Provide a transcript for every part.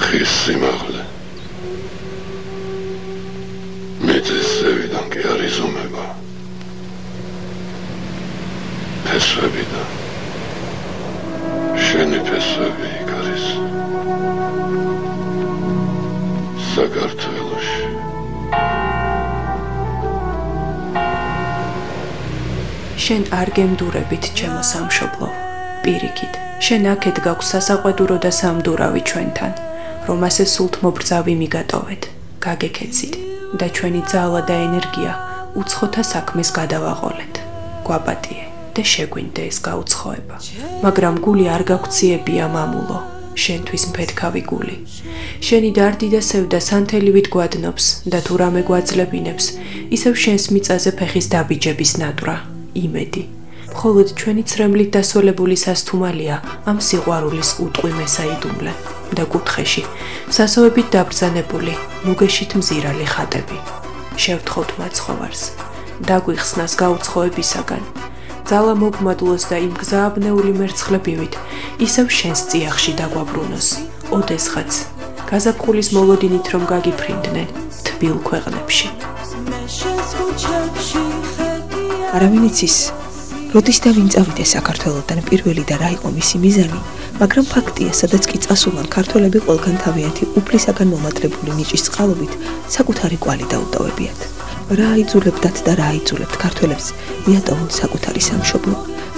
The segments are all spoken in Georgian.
ხის სიმაღლე. მეძის ზევიდან კი არ იზომება. ფესვებიდან. შენი ფესვები იქ არის. საქართველოში. შენ არ გემდურებით ჩემო სამშობლო, პირიქით. შენ აქეთ გაქვს სასაყვედურო და სამდურავი ჩვენთან, რომ ასე სულთ მობრძავი მიგატოვეთ, გაგექეცით და ჩვენი ძალა და ენერგია უცხოთა საქმეს გადავაყოლეთ. გვაპატიე და შეგვინდე ეს გაუცხოება. მაგრამ გული არ გაგციებია მამულო, შენთვის მფეთქავი გული. შენი დარდი და სევდა სანთელივით გვადნობს და თუ რამე გვაძლებინებს, ისევ შენს მიწაზე ფეხის დაბიჯების ნატვრა, იმედი. მხოლოდ ჩვენი ცრემლით დასოლებული სასთუმალია ამ სიყვარულის უტყვი მესაიდუმლე და კუთხეში სასოებით დაბრძანებული მუგეშით მზირალი ხატები. შევთხოვთ მაცხოვარს, დაგვიხსნას გაუცხოებისაგან. ძალა მოგმადლოს და იმ გზააბნეული მერცხლებივით ისევ შენს წიაღში დაგვაბრუნოს. ოდესღაც გაზაფხულის მოლოდინით რომ გაგიფრინდნენ თბილ ქვეყნებში. არავინ იცის, როდის და ვინ წავიდა საქართველოდან პირველი და რა იყო მისი მიზანი, მაგრამ ფაქტია, სადაც კი წასულან ქართველები ყველგან თავიანთი უფლისაგან მომატებული ნიჭის წყალობით საკუთარი კვალი დაუტოვებიათ. რა აიძულებდათ და რა აიძულებთ ქართველებს მიატოვონ საკუთარი სამშობლო,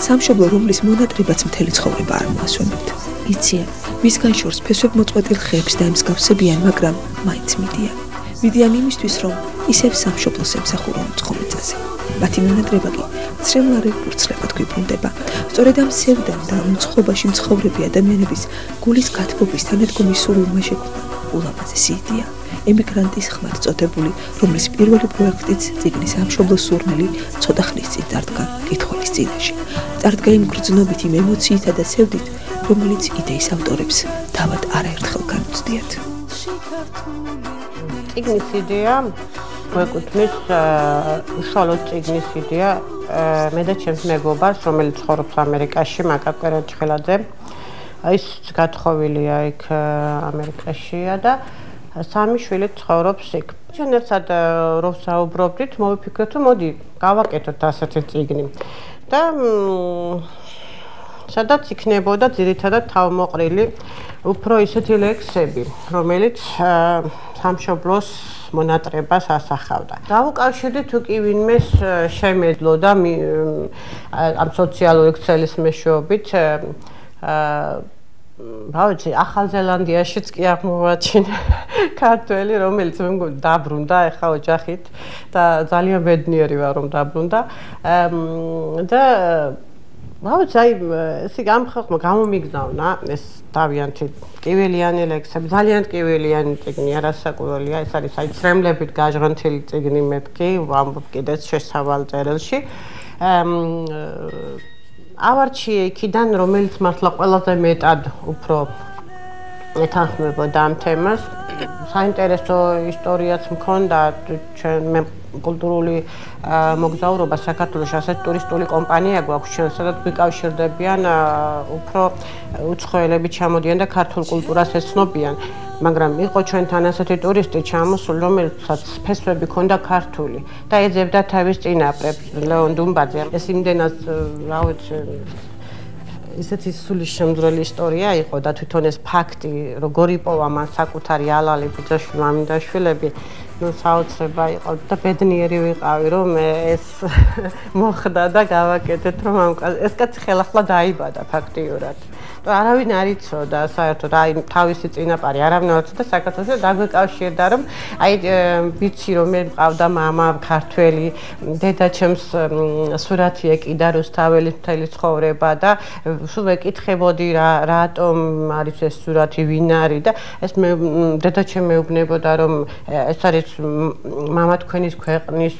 სამშობლო, რომლის მონატრებაც მთელი ცხოვრება არ მოასვენებთ. იციან, მისგან შორს ფესვებმოწყვეტილ ხეებს დაემსგავსებიან, მაგრამ მაინც მიდიან იმისთვის, რომ ისევ სამშობლოს ემსახურონ უცხო მიწაზე. მათი მონატრება კი ცრემლარე ფურცლებად გვიბრუნდება. სწორედ ამ სევდამ და უცხობაში მცხოვრები ადამიანების გულის გათბობის თანადგომი სურვილმა შექმნა ულამაზესი იდეა, ემიგრანტის ხმად წოდებული, რომლის პირველი პროექტიც წიგნის სამშობლო სურნელი ცოტა ხნის წინ წარდგა კითხვის წინაშე. წარდგა იმ გრძნობით, იმ ემოციითა და სევდით, რომელიც იდეის ავტორებს თავად არაერთხელ განუცდიათ. წიგნის იდეა გვეკუთვნის უშუალოდ წიგნის იდეა მე და ჩემს მეგობარს, რომელიც ცხოვრობს ამერიკაში, მაკა კვერაჭხელაძე. ის გათხოვილია იქ ამერიკაშია და სამი შვილი ცხოვრობს იქ. ჩვენ ერთად რომ საუბრობდით, მოვიფიქრეთ, რომ მოდი გავაკეთოთ ასეთი წიგნი. და სადაც იქნებოდა ძირითადად თავმოყრილი უფრო ისეთი ლექსები, რომელიც სამშობლოს მონატრებას ასახავდა. დავუკავშირდით თუ კი ვინმეს შემეძლო და ამ სოციალური ქსელის მეშვეობით რა ვიცი, ახალ ზელანდიაშიც კი აღმოვაჩინე ქართველი, რომელიც მე მგონი დაბრუნდა ახლა ოჯახით და ძალიან ბედნიერი ვარ რომ დაბრუნდა. და რა ვიცი, ესე ამ ხალხმა გამომიგზავნა ეს თავიანთი ტკივილიანი ლექსები, ძალიან ტკივილიანი წიგნი, არასაკურველია, ეს არის ცრემლებით გაჟღენთილი წიგნი მეთქი, ვამბობ კიდეც შესავალ წერილში. ავარჩიე იქიდან, რომელიც მართლა ყველაზე მეტად უფრო ეთანხმებოდა ამ თემას. საინტერესო ისტორიაც მქონდა, ჩვენ კულტურული მოგზაურობა საქართველოში ასეთ ტურისტული კომპანია გვაქვს ჩვენ, სადაც გვიკავშირდებიან უფრო უცხოელები ჩამოდიან და ქართულ კულტურას ეცნობიან. მაგრამ იყო ჩვენთან ასეთი ტურისტი ჩამოსული, რომელსაც ფესვები ჰქონდა ქართული და ეძებდა თავის წინაპრებს, ლეონ დუმბაძე. ეს იმდენად, რა ვიცი, ისეთი სული შემძვრელი ისტორია იყო და თვითონ ეს ფაქტი, როგორ იპოვა მან საკუთარი ალალი, ბიძაშვილი, მამინდაშვილები, ну საოცრება იყო და ბედნიერი ვიყავი, რომ ეს მოხდა და გავაკეთეთ, რომ ეს კაცი ხელახლა დაიბადა ფაქტიურად. არავინ არ იცოდა საერთოდ აი თავისი წინაპარი არავინ არ იცოდა საქართველოში დაგვეკავშირდა რომ აი ვიცი რომ მე მყავდა მამა ქართველი დედა ჩემს სურათი ეკიდა რუსთაველის მთელი ცხოვრება და სულ ეკითხებოდი რატომ არის ეს სურათი ვინ არის და ეს მე დედა ჩემ მეუბნებოდა რომ ეს არის მამა თქვენის ქვეყნის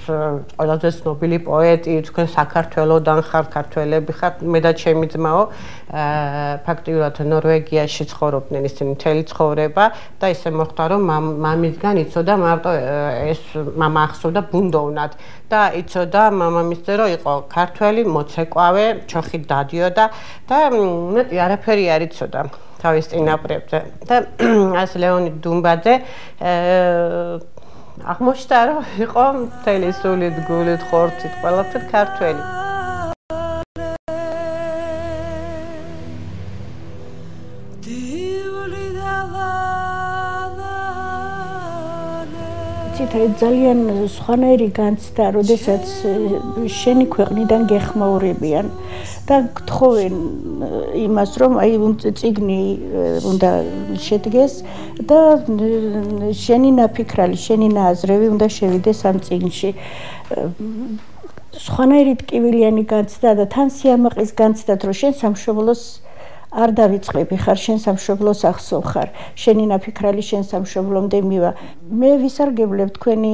ყველაზე ცნობილი პოეტი თქვენ საქართველოდან ხართ ქართველები ხართ მე და ჩემი ძმაო ფაქტიურად ნორვეგიაში ცხოვრობდნენ ისინი მთელი ცხოვრება და ისე მოხდა რომ მამისგან იცოდა მარტო ეს მამა ახსოვდა ბუნდოვნად და იცოდა მამამისზე რომ იყო ქართველი მოცეკვავე ჩოხით დადიოდა და მეტი არაფერი არ იცოდა თავის წინაპრებზე და ეს ლეონიდ დუმბაძე აღმოჩნდა რომ იყო მთელი სულით გულით ხორცით ყველაფრით ქართველი ძალიან სხვანაირი განცდა, როდესაც შენი ქვეყნიდან გეხმაურებიან და გთხოვენ იმას, რომ აი წიგნი უნდა შედგეს და შენი ნაფიქრალი, შენი ნაზრები უნდა შევიდეს ამ წიგნში. სხვანაირი ტკივილიანი განცდა და თან სიამაყის განცდად, რომ შენ სამშობლოს არ დავიწყები ხარ შენ სამშობლოს ახსოვ ხარ შენი ნაფიქრალი შენ სამშობლომდე მივა მე ვისარგებლებ თქვენი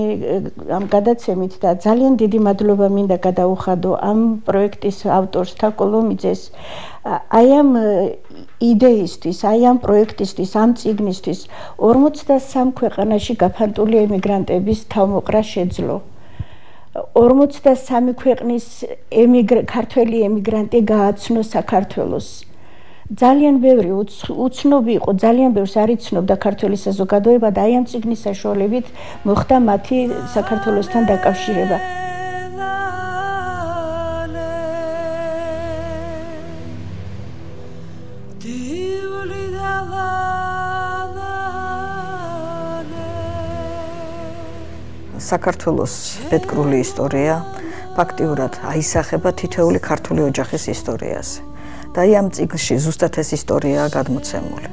ამ გადაცემით და ძალიან დიდი მადლობა მინდა გადაუხადო ამ პროექტის ავტორს თაკოლომიძეს აი ამ იდეისთვის აი ამ პროექტისთვის ამ წიგნისთვის 43 ქვეყანაში გაფანტული ემიგრანტების თავმოყრა შეძლო 43 ქვეყნის ქართველი ემიგრანტი გააცნო საქართველოს ძალიან ბევრი უცნობი იყო ძალიან ბევრს არ იცნობდა ქართული საზოგადოება და აი ამ წიგნის საშუალებით მოხდა მათი საქართველოსთან დაკავშირება საქართველოს ბედკრული ისტორია ფაქტიურად აისახება თითოეული ქართული ოჯახის ისტორიას და აი ამ წიგნში ზუსტად ეს ისტორიაა გადმოცემული.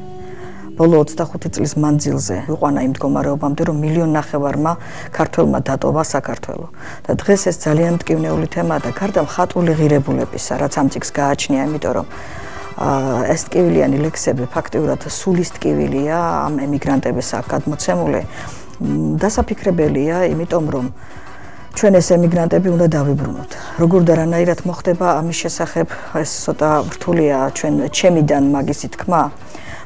ბოლო 25 წლის მანძილზე ვიყვანა იმ მდგომარეობამდე, რომ 1,5 მილიონმა ქართველმა დატოვა საქართველო. და დღეს ეს ძალიან მტკივნეული თემაა და გარდა მხატვრული ღირებულებისა, რაც ამ წიგნს გააჩნია, იმიტომ რომ ეს ტკივილიანი ლექსები ფაქტიურად სულის ტკივილია ამ ემიგრანტების აქ გადმოცემული. დასაფიქრებელია, იმიტომ რომ ჩვენ ეს ემიგრანტები უნდა დავიბრუნოთ. როგორ და რანაირად მოხდება ამის შესახებ ეს ცოტა რთულია ჩემიდან მაგისი თქმა,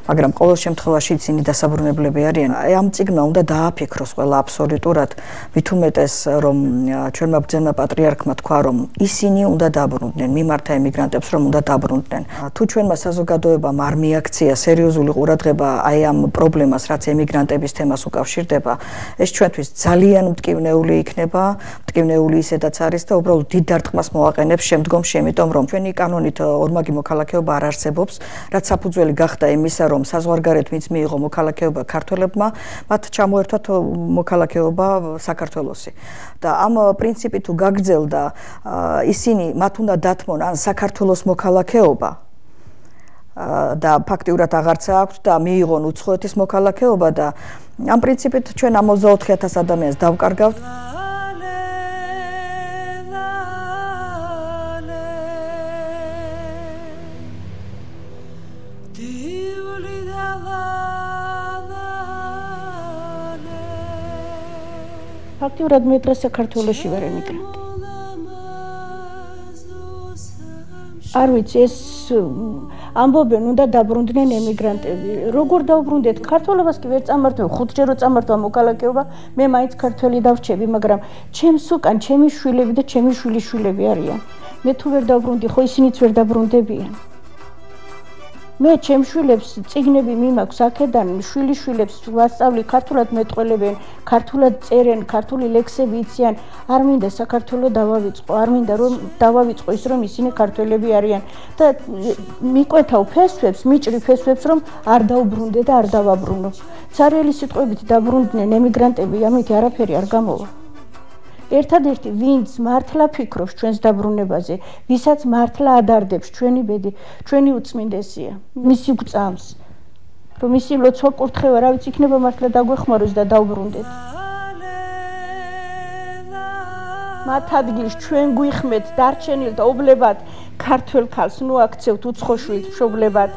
მაგრამ ყოველ შემთხვევაში ისინი დასაბრუნებლები არიან. აი ამ წიგნმა უნდა დააფიქროს ყველა აბსოლუტურად, მით უმეტეს რომ ჩვენმა ბრძენმა პატრიარქმა თქვა რომ ისინი უნდა დაბრუნდნენ, მიმართა ემიგრანტებს რომ უნდა დაბრუნდნენ. თუ ჩვენმა საზოგადოებამ არ მიაქცია სერიოზული ყურადღება აი ამ პრობლემას, რაც ემიგრანტების თემას უკავშირდება, ეს ჩვენთვის ძალიან მტკივნეული იქნება, მტკივნეული ისედაც არის და უბრალოდ დიდ დარტყმას მოაყენებს შემდგომში, იმიტომ რომ ჩვენი კანონით ორმაგი მოქალაქეობა არ არსებობს, რაც საფუძველი გახდა იმისა, რომ საზღვარგარეთ ვინც მიიღო მოქალაქეობა ქართველებმა, მათ ჩამოერთვათ მოქალაქეობა საქართველოსი. და ამ პრინციპი თუ გაგრძელდა, ისინი მათ უნდა დათმონ ან საქართველოს მოქალაქეობა და ფაქტიურად აღარც აქვთ და მიიღონ უცხოეთის მოქალაქეობა და ამ პრინციპით ჩვენ ამ 24,000 ადამიანს დავკარგავთ. ფაქტიურად მე დღეს საქართველოში ვარ ემიგრანტი. არ ვიცი ეს ამბობენ უნდა დაბრუნდნენ ემიგრანტები. როგორ დავბრუნდეთ? ქართველობას კი ვერ წამართვე, 5-ჯერ რო წამართვა მოქალაქეობა, მე მაინც ქართველი დავრჩები, მაგრამ ჩემს უკან ჩემი შვილები და ჩემი შვილიშვილები არიან. მე თუ ვერ დავბრუნდი, ხო ისინიც ვერ დაბრუნდებიან. მე ჩემ შვილებს წიგნები მიმაქვს აქედან შვილიშვილებს ვასწავლი ქართულად მეტყველებენ ქართულად წერენ ქართული ლექსები იციან არ მინდა საქართველოს დავავიწყო არ მინდა რომ დავავიწყო ის რომ ისინი ქართველები არიან და მიყვეთავ ფესვებს მიჭრი ფესვებს რომ არ დავბრუნდე და არ დავაბრუნო ცარიელი სიტყვებით დაბრუნდნენ ემიგრანტები ამით არაფერი არ გამოვა ერთადერთი ვინც მართლა ფიქრობს ჩვენს დაბრუნებაზე, ვისაც მართლა ადარდებს ჩვენი ბედი, ჩვენი უწმინდესია, მისი გვწამს, რომ ისი ლოცვა კურთხევა, რა ვიცი, იქნება მართლა დაგვეხმაროს და დავბრუნდეთ. მათ ადგილს ჩვენ გვიხმეთ დარჩენილ და ობლებად ქართველ ქალს, ნუ აქცევთ უცხოშვილთ მშობლებად,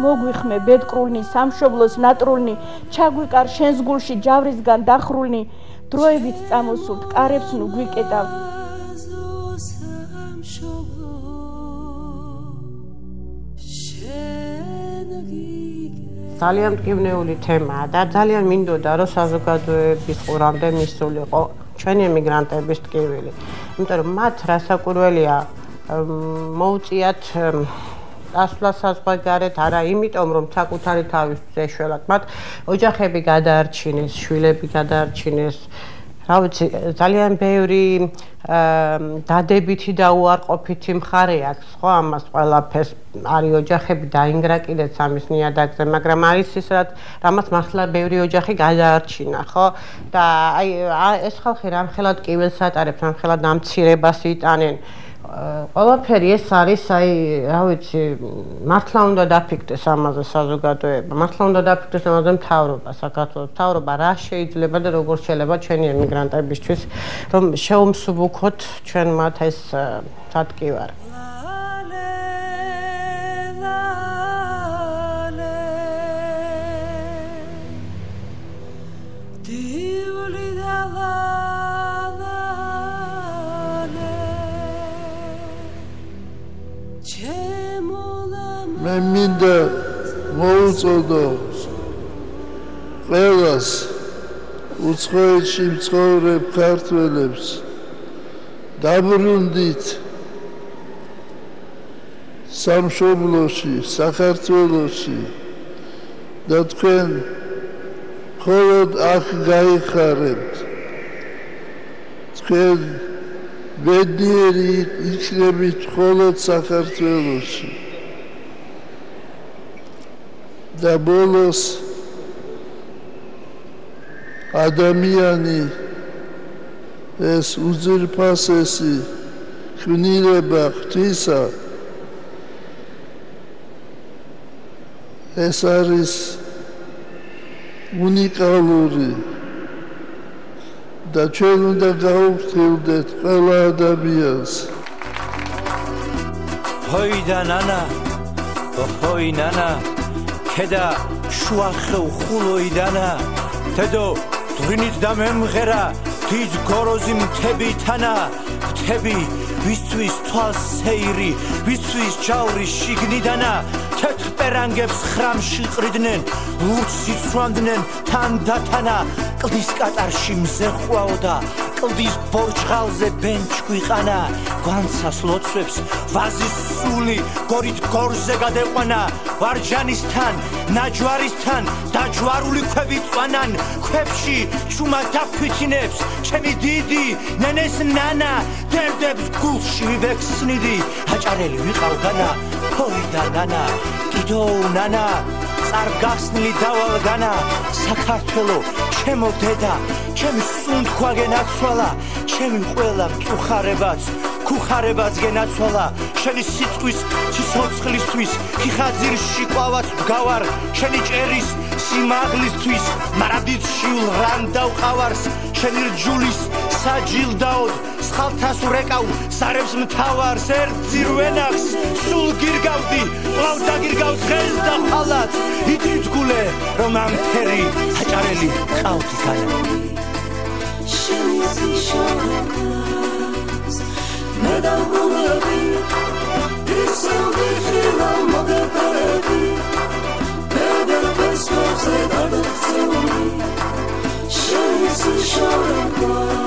მოგვიხმე ბედკრულნი, სამშობლოს ნატრულნი, ჩაგვიკარ შენს გულში ჯავრისგან დახრულნი, დროებით წამოსულთ კარებს ნუ გვიკეტავ ძალიან მტკივნეული თემაა და ძალიან მინდოდა რომ საზოგადოების ყურამდე მისულიყო ჩვენი ემიგრანტების ტკივილი. იმიტომ რომ მათ რასაკვირველია მოუწიათ წასვლა საზღვარგარეთ, არა იმიტომ, რომ საკუთარი თავისთვის ეშველათ, მათ ოჯახები გადაარჩინეს, შვილები გადაარჩინეს. რა ვიცი, ძალიან ბევრი დადებითი და უარყოფითი მხარე აქვს, ხო, ამას ყველაფერს არის ოჯახები დაინგრა კიდეც ამის ნიადაგზე, მაგრამ არის ის, რამაც მართლა ბევრი ოჯახი გადაარჩინა, ხო? და აი ეს ხალხი რამხელად კიველს ატარებს, რამხელად ამცირებას იტანენ. ყველაფერი ეს არის, აი, რა ვიცი, მართლა უნდა დაფიქრდეს ამაზე საზოგადოება, მართლა უნდა დაფიქრდეს ამაზე მთავრობა, საქართველოს მთავრობა, რა შეიძლება და როგორ შეიძლება ჩვენი ემიგრანტებისთვის, რომ შეუმსუბუქოთ ჩვენ მათ ეს სატკივარი. მე მინდა მოუწოდო ყველას უცხოეთში მცხოვრებ ქართველებს დაბრუნდით სამშობლოში, საქართველოში და თქვენ მხოლოდ აქ გაიხარებთ. თქვენ ბედნიერი იქნებით მხოლოდ საქართველოში. და ბოლოს ადამიანი ეს უძირფასესი ქმნილება ღვთისა ეს არის უნიკალური და ჩვენ უნდა გავუფრთხილდეთ ყველა ადამიანს. ჰოიდა ნანა, ჰოი ნანა ქედა შუახევ ხულოიდანა თედო ძვინით და მემღერა დიდ გოროზი მთები თანა მთები ვისთვის თვალს სეირი ვისთვის ჯავრი შიგნიდანა თეთრ პერანგებს ხრამში ყრიდნენ ლურჯს იცვამდნენ თან და თანა კლდის კატარში მზე ყვაოდა კლდის ბორჯღალზე ბენჩქვი ყანა გვანცას ლოცვებს ვაზის სული გორით გორზე გადეყვანა ვარჯანისთან ნაჯვარისთან დაჯვარული ქვები წვანან ქვებში ჩუმა დაფვითინებს ჩემი დიდი ნენეს ნანა დერდებს გულში ვიბექსნიდი აჭარელი ვიყავდანა ჰოიდა ნანა კიდო ნანა წარგახსნილი დავალგანა საქართველო ჩემო დედა ჩემი სუნთქვა გენაცვალა ჩემი ყველა მწუხარებაც ქუხარებაც გენაცვალა შენი სიტყვის სიცოცხლისთვის ხიხაძირში ყვავაც ვგავარ შენი ჭერის სიმაღლისთვის მარადით შიულ რან დავყავარს შენი რჯულის საჯილდაოდ სხალთას ვრეკავ სარებს მთავარს ერთ ძირვენახს სულ გირგავდი ყავდა გირგავ დღეს და ხალაც ითითგულე რომ ამ ფერი აჭარელი ყავდი განა შენი სიშოაკას მე დავგულები ისევ ვიხილავ მოგეპარები ბედერ პესმებზე გადაცეული შენი სიშოაკას